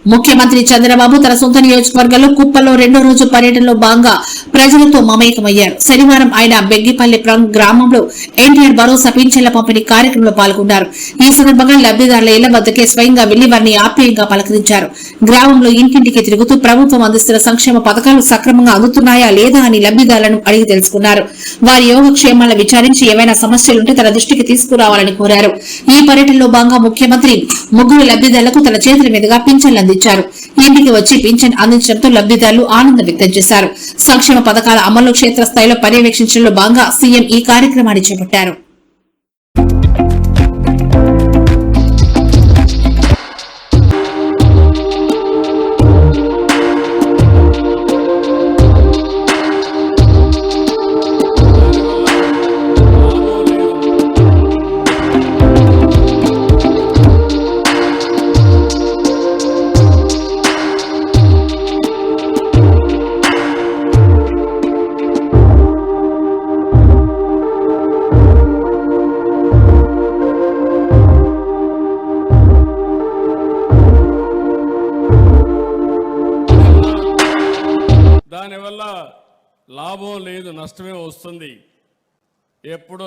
ముఖ్యమంత్రి చంద్రబాబు తన సొంత నియోజకవర్గంలో కుప్పల్లో రెండో రోజు పర్యటనలో భాగంగా ప్రజలతో మమేకమయ్యారు. శనివారం ఆయన బెగ్గిపల్లి గ్రామంలో ఎన్టీఆర్ భరోసా పింఛన్ల పంపిణీ కార్యక్రమంలో పాల్గొన్నారు. ఈ సందర్భంగా లబ్దిదారుల ఇళ్ల వద్దకే స్వయంగా వెళ్లి వారిని ఆప్యాయంగా పలకరించారు. గ్రామంలో ఇంటింటికి తిరుగుతూ ప్రభుత్వం అందిస్తున్న సంక్షేమ పథకాలు సక్రమంగా అందుతున్నాయా లేదా అని లబ్దిదారులను అడిగి తెలుసుకున్నారు. వారి యోగక్షేమాలను విచారించి ఏవైనా సమస్యలుంటే తన దృష్టికి తీసుకురావాలని కోరారు. ఈ పర్యటనలో భాగంగా ముఖ్యమంత్రి ముగ్గురు లబ్దిదారులకు తన చేతుల మీదుగా పింఛన్లు అందించారు. ఇంటికి వచ్చి పింఛన్ అందించడంతో లబ్దిదారులు ఆనందం వ్యక్తం చేశారు. సంక్షేమ పథకాల అమలు క్షేత్రస్థాయిలో పర్యవేక్షించడంలో భాగంగా సీఎం ఈ కార్యక్రమాన్ని చేపట్టారు. దానివల్ల లాభం లేదు, నష్టమే వస్తుంది. ఎప్పుడు